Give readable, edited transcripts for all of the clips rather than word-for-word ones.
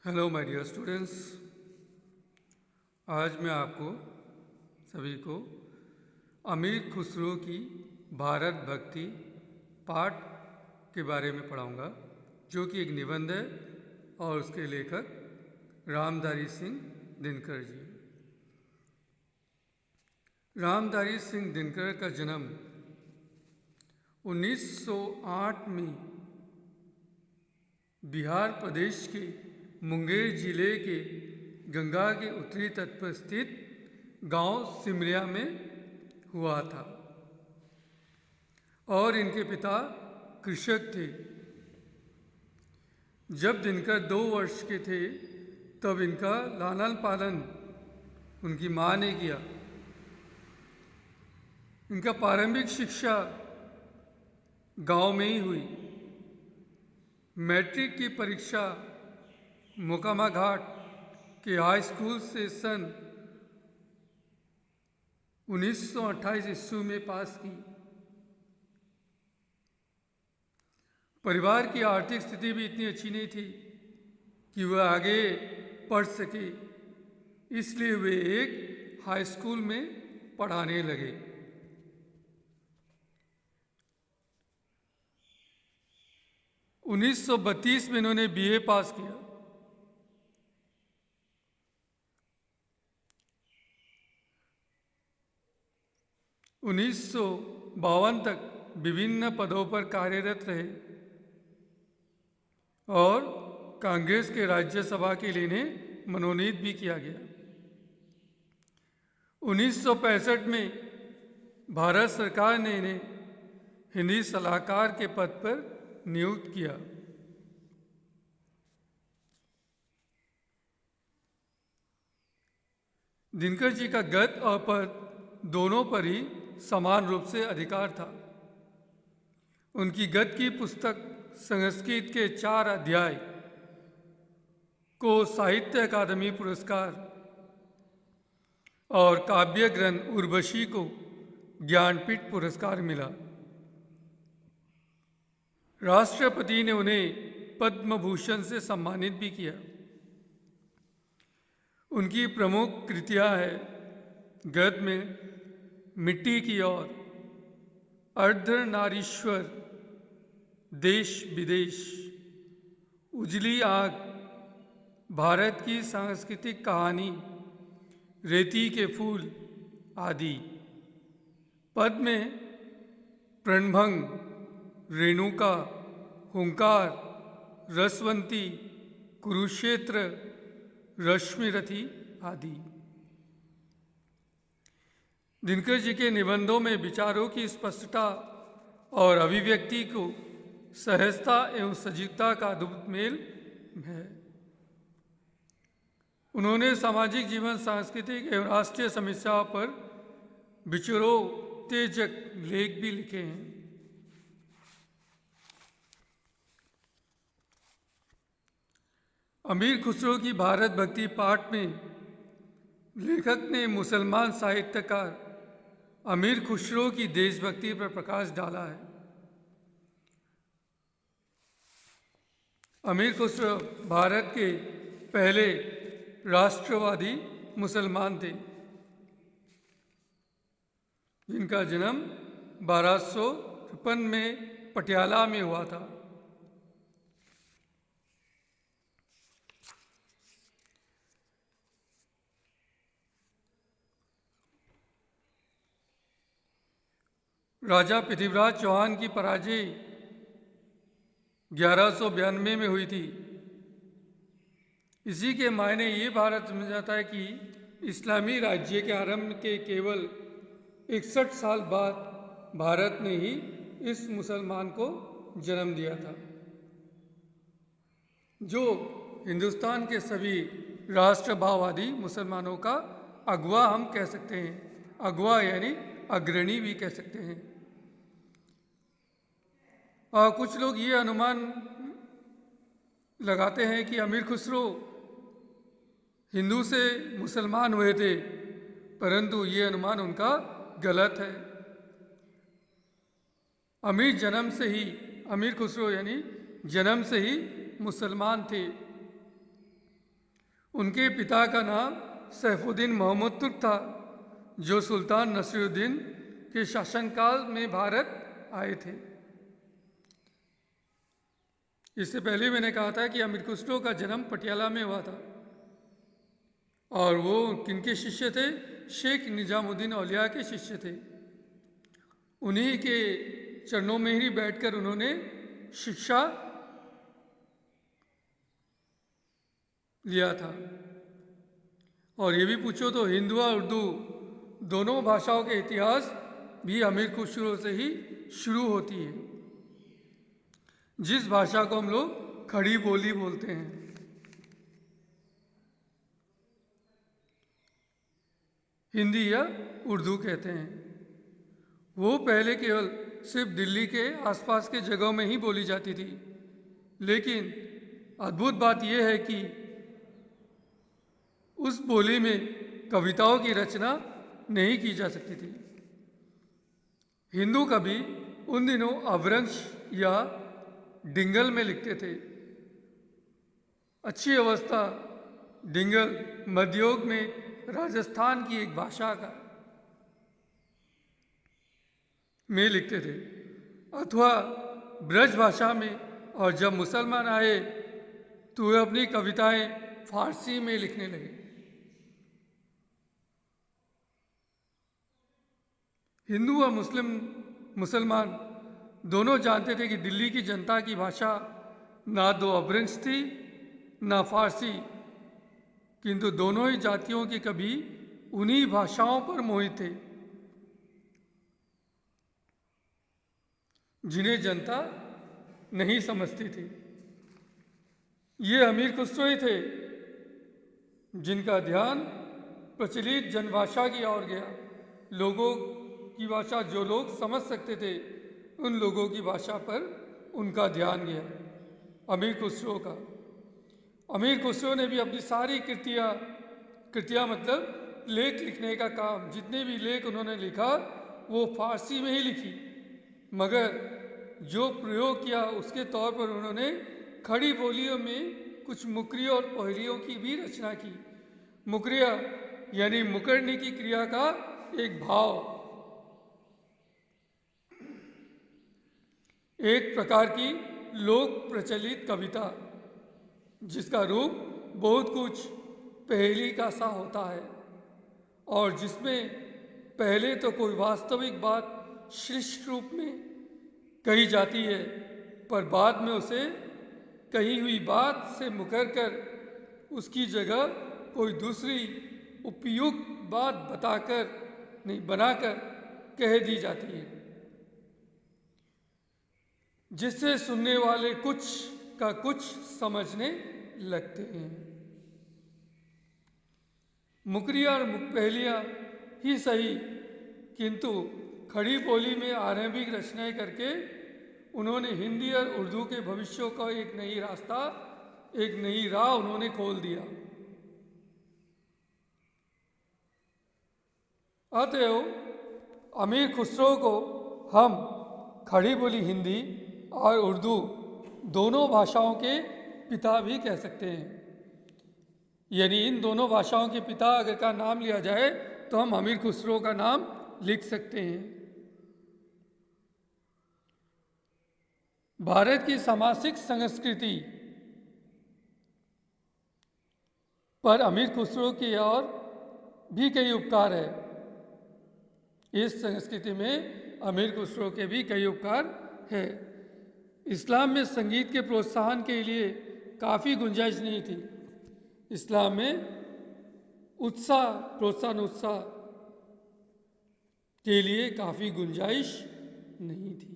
Hello my dear students. आज मैं आपको सभी को अमीर खुसरो की भारत भक्ति पाठ के बारे में पढ़ाऊंगा, जो कि एक निबंध है और उसके लेखक रामधारी सिंह दिनकर जी। रामधारी सिंह दिनकर का जन्म 1908 में बिहार प्रदेश के मुंगेर जिले के गंगा के उत्तरी तट पर स्थित गांव सिमरिया में हुआ था और इनके पिता कृषक थे। जब दिनकर 2 वर्ष के थे तब इनका लालन पालन उनकी मां ने किया। इनका प्रारंभिक शिक्षा गांव में ही हुई। मैट्रिक की परीक्षा मोकामा घाट के हाई स्कूल से सन 1928 ईस्वी में पास की। परिवार की आर्थिक स्थिति भी इतनी अच्छी नहीं थी कि वह आगे पढ़ सके, इसलिए वे एक हाई स्कूल में पढ़ाने लगे। उन्नीस 1932 में इन्होंने बीए पास किया। उन्नीस 1952 तक विभिन्न पदों पर कार्यरत रहे और कांग्रेस के राज्यसभा के लिए इन्हें मनोनीत भी किया गया। 1965 में भारत सरकार ने इन्हें हिंदी सलाहकार के पद पर नियुक्त किया। दिनकर जी का गद्य और पद्य दोनों पर ही समान रूप से अधिकार था। उनकी गद्य की पुस्तक संस्कृत के 4 अध्याय को साहित्य अकादमी पुरस्कार और काव्य ग्रंथ उर्वशी को ज्ञानपीठ पुरस्कार मिला। राष्ट्रपति ने उन्हें पद्म भूषण से सम्मानित भी किया। उनकी प्रमुख कृतियां हैं गद्य में मिट्टी की ओर, अर्धनारीश्वर, देश विदेश, उजली आग, भारत की सांस्कृतिक कहानी, रेती के फूल आदि। पद्य में प्रणभंग, रेणुका, हुंकार, रसवंती, कुरुक्षेत्र, रश्मिरथी आदि। दिनकर जी के निबंधों में विचारों की स्पष्टता और अभिव्यक्ति को सहजता एवं सजीवता का अद्भुत मेल है। उन्होंने सामाजिक जीवन, सांस्कृतिक एवं राष्ट्रीय समस्याओं पर विचारोत्तेजक लेख भी लिखे हैं। अमीर खुसरो की भारत भक्ति पाठ में लेखक ने मुसलमान साहित्यकार अमीर खुसरो की देशभक्ति पर प्रकाश डाला है। अमीर खुसरो भारत के पहले राष्ट्रवादी मुसलमान थे, जिनका जन्म 1253 में पटियाला में हुआ था। राजा पृथ्वीराज चौहान की पराजय 1192 में हुई थी। इसी के मायने ये भारत समझा जाता है कि इस्लामी राज्य के आरंभ के केवल 61 साल बाद भारत ने ही इस मुसलमान को जन्म दिया था, जो हिंदुस्तान के सभी राष्ट्रभाववादी मुसलमानों का अगुवा हम कह सकते हैं। अगुवा यानी अग्रणी भी कह सकते हैं। और कुछ लोग ये अनुमान लगाते हैं कि अमीर खुसरो हिंदू से मुसलमान हुए थे, परंतु ये अनुमान उनका गलत है। अमीर खुसरो यानी जन्म से ही मुसलमान थे। उनके पिता का नाम सैफुद्दीन मोहम्मद तुर्क था, जो सुल्तान नसीरुद्दीन के शासनकाल में भारत आए थे। इससे पहले मैंने कहा था कि अमीर खुसरो का जन्म पटियाला में हुआ था और वो किनके शिष्य थे? शेख निजामुद्दीन औलिया के शिष्य थे। उन्हीं के चरणों में ही बैठकर उन्होंने शिक्षा लिया था। और ये भी पूछो तो हिंदू और उर्दू दोनों भाषाओं के इतिहास भी अमीर खुसरो से ही शुरू होती है, जिस भाषा को हम लोग खड़ी बोली बोलते हैं। हिंदी या उर्दू कहते हैं। वो पहले केवल सिर्फ दिल्ली के आसपास के जगहों में ही बोली जाती थी, लेकिन अद्भुत बात यह है कि उस बोली में कविताओं की रचना नहीं की जा सकती थी। हिंदू कवि उन दिनों अवरंश या डिंगल में लिखते थे। अच्छी अवस्था डिंगल मध्ययुग में राजस्थान की एक भाषा का में लिखते थे, अथवा ब्रज भाषा में। और जब मुसलमान आए तो वे अपनी कविताएं फारसी में लिखने लगे। हिंदू और मुसलमान दोनों जानते थे कि दिल्ली की जनता की भाषा ना तो अपभ्रंश थी ना फारसी, किंतु दोनों ही जातियों के कवि उन्हीं भाषाओं पर मोहित थे जिन्हें जनता नहीं समझती थी। ये अमीर खुसरो ही थे जिनका ध्यान प्रचलित जनभाषा की ओर गया। लोगों की भाषा जो लोग समझ सकते थे, उन लोगों की भाषा पर उनका ध्यान गया। अमीर खुसरो का अमीर खुसरो ने भी अपनी सारी कृतियाँ मतलब लेख लिखने का काम, जितने भी लेख उन्होंने लिखा वो फारसी में ही लिखी, मगर जो प्रयोग किया उसके तौर पर उन्होंने खड़ी बोलियों में कुछ मुकरियों और पहेलियों की भी रचना की। मुकरिया यानी मुकरने की क्रिया का एक भाव, एक प्रकार की लोक प्रचलित कविता जिसका रूप बहुत कुछ पहेली का सा होता है और जिसमें पहले तो कोई वास्तविक बात श्लिष्ट रूप में कही जाती है, पर बाद में उसे कही हुई बात से मुकर कर उसकी जगह कोई दूसरी उपयुक्त बात बनाकर कह दी जाती है, जिससे सुनने वाले कुछ का कुछ समझने लगते हैं। मुकरिया और पहेलियाँ ही सही, किंतु खड़ी बोली में आरंभिक रचनाएं करके उन्होंने हिंदी और उर्दू के भविष्यों का एक नई राह उन्होंने खोल दिया। अतएव अमीर खुसरो को हम खड़ी बोली हिंदी और उर्दू दोनों भाषाओं के पिता भी कह सकते हैं। यानी इन दोनों भाषाओं के पिता अगर का नाम लिया जाए तो हम अमीर खुसरो का नाम लिख सकते हैं। भारत की सामाजिक संस्कृति पर अमीर खुसरो की और भी कई उपकार है। इस संस्कृति में अमीर खुसरो के भी कई उपकार है। इस्लाम में संगीत के प्रोत्साहन के लिए काफ़ी गुंजाइश नहीं थी। इस्लाम में प्रोत्साहन के लिए काफ़ी गुंजाइश नहीं थी,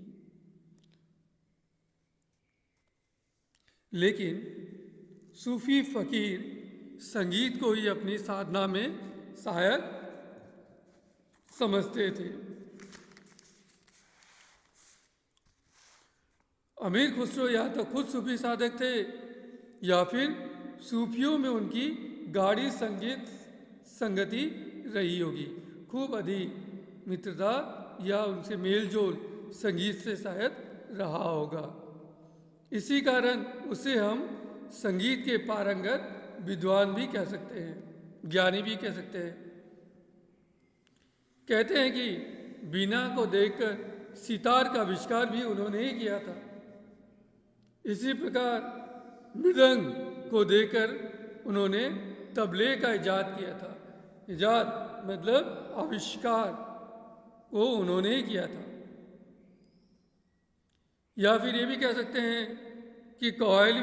लेकिन सूफी फकीर संगीत को ही अपनी साधना में सहायक समझते थे। अमीर खुसरो या तो खुद सूफी साधक थे या फिर सूफियों में उनकी गाढ़ी संगति रही होगी, खूब अधिक मित्रता या उनसे मेलजोल संगीत से शायद रहा होगा। इसी कारण उसे हम संगीत के पारंगत विद्वान भी कह सकते हैं, ज्ञानी भी कह सकते हैं। कहते हैं कि वीणा को देखकर सितार का आविष्कार भी उन्होंने ही किया था। इसी प्रकार मृदंग को देखकर उन्होंने तबले का इजाद किया था। इजाद मतलब आविष्कार, वो उन्होंने ही किया था। या फिर ये भी कह सकते हैं कि कव्वाली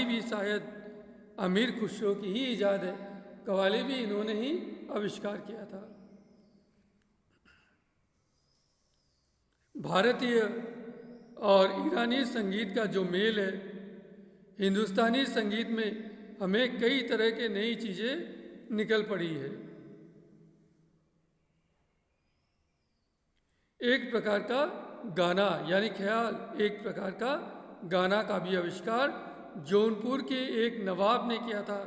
भी शायद अमीर खुसरो की ही इजाद है। कव्वाली भी इन्होंने ही आविष्कार किया था। भारतीय और ईरानी संगीत का जो मेल है, हिंदुस्तानी संगीत में हमें कई तरह के नई चीज़ें निकल पड़ी है। एक प्रकार का गाना यानी ख्याल, एक प्रकार का गाना का भी आविष्कार जौनपुर के एक नवाब ने किया था,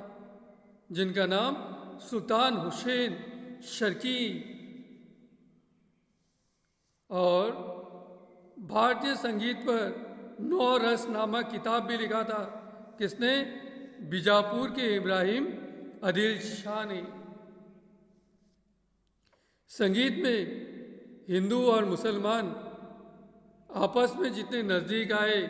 जिनका नाम सुल्तान हुसैन शर्की। और भारतीय संगीत पर 9 रस नामक किताब भी लिखा था। किसने? बीजापुर के इब्राहिम आदिल शाह ने। संगीत में हिंदू और मुसलमान आपस में जितने नज़दीक आए,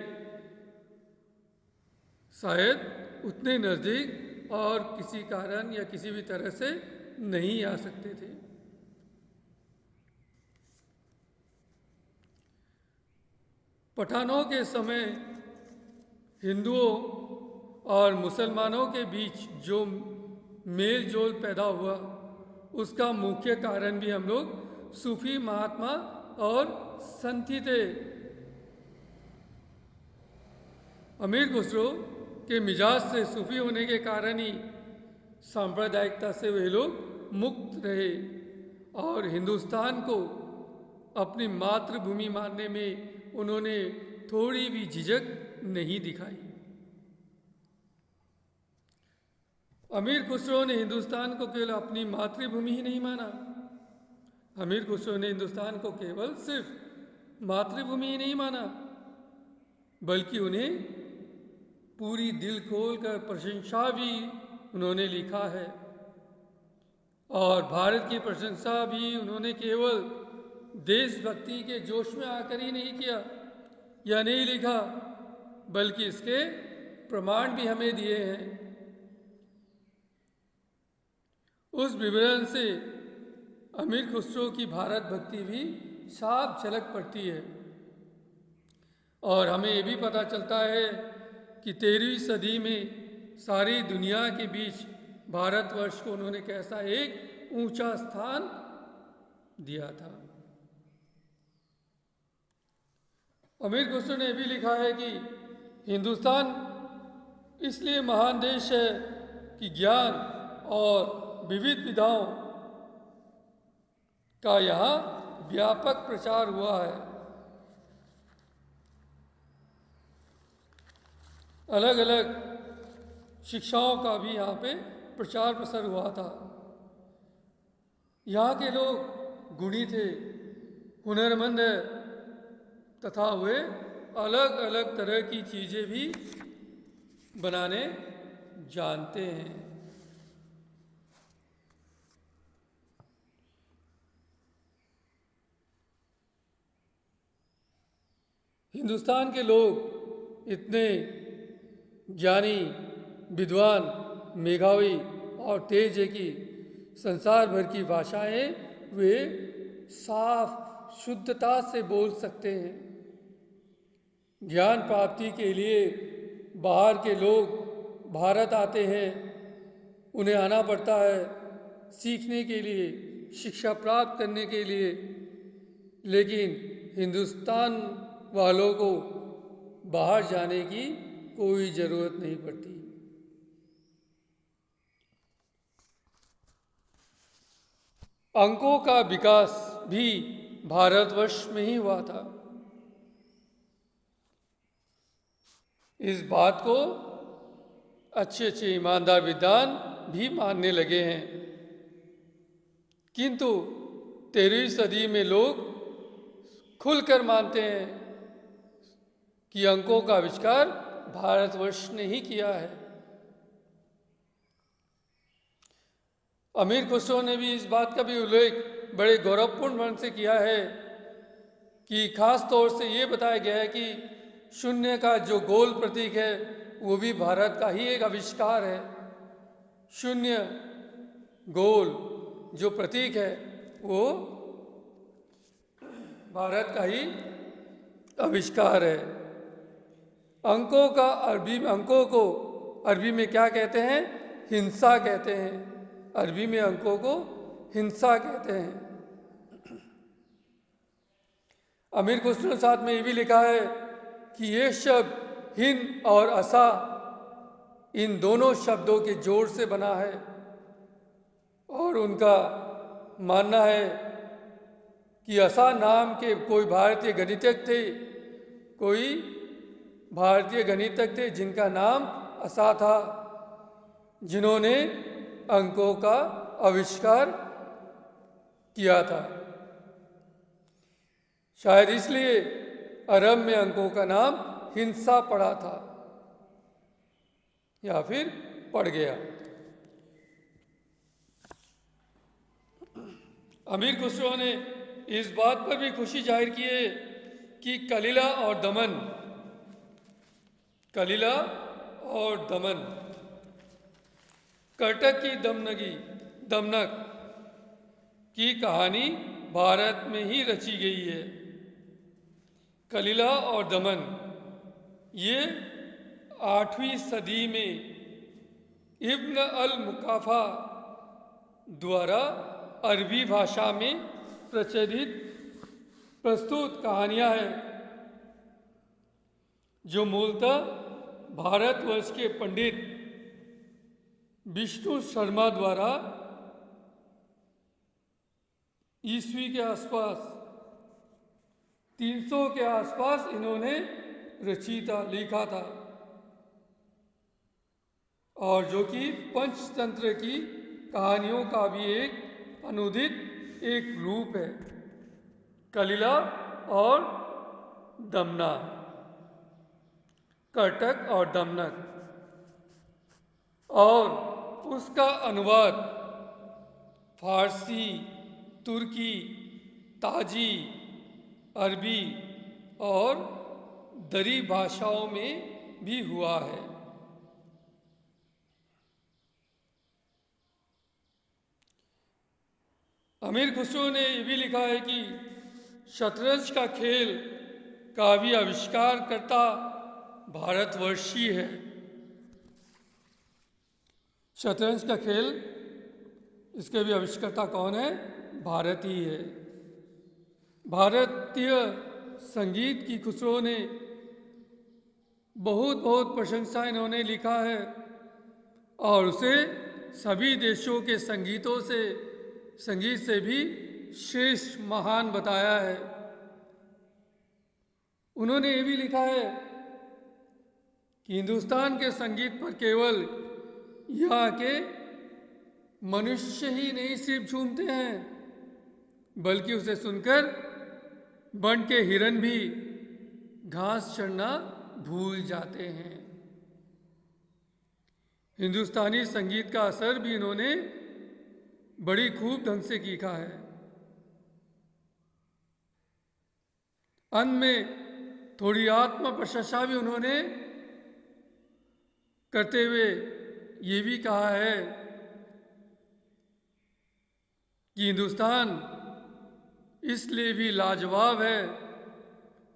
शायद उतने नज़दीक और किसी कारण या किसी भी तरह से नहीं आ सकते थे। पठानों के समय हिंदुओं और मुसलमानों के बीच जो मेल जोल पैदा हुआ, उसका मुख्य कारण भी हम लोग सूफी महात्मा और संत ही थे। अमीर खुसरो के मिजाज से सूफी होने के कारण ही सांप्रदायिकता से वे लोग मुक्त रहे और हिंदुस्तान को अपनी मातृभूमि मानने में उन्होंने थोड़ी भी झिझक नहीं दिखाई। अमीर खुसरो ने हिंदुस्तान को केवल अपनी मातृभूमि ही नहीं माना। अमीर खुसरो ने हिंदुस्तान को केवल सिर्फ मातृभूमि ही नहीं माना, बल्कि उन्हें पूरी दिल खोल कर प्रशंसा भी उन्होंने लिखा है। और भारत की प्रशंसा भी उन्होंने केवल देशभक्ति के जोश में आकर ही नहीं किया या नहीं लिखा, बल्कि इसके प्रमाण भी हमें दिए हैं। उस विवरण से अमीर खुसरो की भारत भक्ति भी साफ झलक पड़ती है। और हमें ये भी पता चलता है कि 13वीं सदी में सारी दुनिया के बीच भारतवर्ष को उन्होंने कैसा एक ऊंचा स्थान दिया था। अमीर खुसरो ने भी लिखा है कि हिंदुस्तान इसलिए महान देश है कि ज्ञान और विविध विधाओं का यहाँ व्यापक प्रचार हुआ है। अलग अलग शिक्षाओं का भी यहाँ पे प्रचार प्रसार हुआ था। यहाँ के लोग गुणी थे, हुनरमंद है, तथा वे अलग अलग तरह की चीज़ें भी बनाने जानते हैं। हिंदुस्तान के लोग इतने ज्ञानी, विद्वान, मेधावी और तेज है कि संसार भर की भाषाएं वे साफ शुद्धता से बोल सकते हैं। ज्ञान प्राप्ति के लिए बाहर के लोग भारत आते हैं, उन्हें आना पड़ता है सीखने के लिए, शिक्षा प्राप्त करने के लिए, लेकिन हिंदुस्तान वालों को बाहर जाने की कोई ज़रूरत नहीं पड़ती। अंकों का विकास भी भारतवर्ष में ही हुआ था। इस बात को अच्छे अच्छे ईमानदार विद्वान भी मानने लगे हैं, किंतु 13वीं सदी में लोग खुलकर मानते हैं कि अंकों का आविष्कार भारतवर्ष ने ही किया है। अमीर खुसरो ने भी इस बात का भी उल्लेख बड़े गौरवपूर्ण ढंग से किया है कि खास तौर से ये बताया गया है कि शून्य का जो गोल प्रतीक है वो भी भारत का ही एक आविष्कार है। शून्य गोल जो प्रतीक है वो भारत का ही आविष्कार है। अंकों को अरबी में क्या कहते हैं? हिंसा कहते हैं। अरबी में अंकों को हिंसा कहते हैं। अमीर खुसरो ने साथ में ये भी लिखा है कि ये शब्द हिंद और असा इन दोनों शब्दों के जोड़ से बना है और उनका मानना है कि असा नाम के कोई भारतीय गणितज्ञ थे जिनका नाम असा था, जिन्होंने अंकों का आविष्कार किया था। शायद इसलिए अरब में अंकों का नाम हिंसा पड़ा था या फिर पड़ गया। अमीर खुसरो ने इस बात पर भी खुशी जाहिर की है कि कलिला और दमन कर्टक की दमनक की कहानी भारत में ही रची गई है। कलिला और दमन ये 8वीं सदी में इब्न अल मुकाफा द्वारा अरबी भाषा में प्रस्तुत कहानियाँ हैं जो मूलतः भारतवर्ष के पंडित विष्णु शर्मा द्वारा ईस्वी के आसपास 300 के आसपास इन्होंने लिखा था और जो कि पंचतंत्र की कहानियों का भी एक अनुदित एक रूप है। कलिला और दमना, कर्टक और दमनक, और उसका अनुवाद फारसी, तुर्की, ताजी, अरबी और दरी भाषाओं में भी हुआ है। अमीर खुसरो ने ये भी लिखा है कि शतरंज का खेल का भी आविष्कार करता भारतवर्षीय है। शतरंज का खेल इसके भी आविष्कर्ता कौन है? भारतीय है। भारतीय संगीत की खुसरो ने बहुत बहुत प्रशंसा इन्होंने लिखा है और उसे सभी देशों के संगीत से भी श्रेष्ठ महान बताया है। उन्होंने ये भी लिखा है कि हिंदुस्तान के संगीत पर केवल यहाँ के मनुष्य ही नहीं सिर्फ झूमते हैं बल्कि उसे सुनकर वन के हिरन भी घास चढ़ना भूल जाते हैं। हिंदुस्तानी संगीत का असर भी इन्होंने बड़ी खूब ढंग से लिखा है। अंत में थोड़ी आत्म प्रशंसा भी उन्होंने करते हुए ये भी कहा है कि हिंदुस्तान इसलिए भी लाजवाब है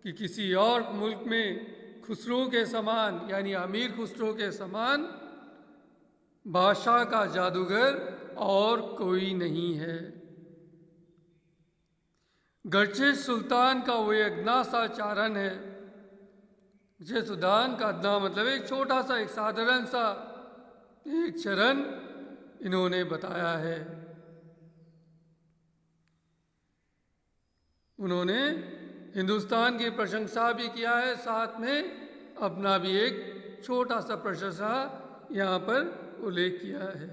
कि किसी और मुल्क में खुसरो के समान यानी अमीर खुसरो के समान भाषा का जादूगर और कोई नहीं है। गर्चे सुल्तान का वो एक अदना सा चारण है। जे सुल्तान का अदना मतलब एक छोटा सा एक साधारण सा एक चरण इन्होंने बताया है। उन्होंने हिंदुस्तान की प्रशंसा भी किया है, साथ में अपना भी एक छोटा सा प्रशंसा यहाँ पर उल्लेख किया है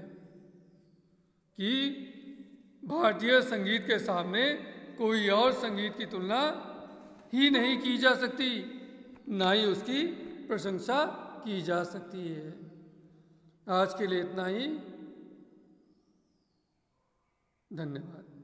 कि भारतीय संगीत के सामने कोई और संगीत की तुलना ही नहीं की जा सकती, ना ही उसकी प्रशंसा की जा सकती है। आज के लिए इतना ही। धन्यवाद।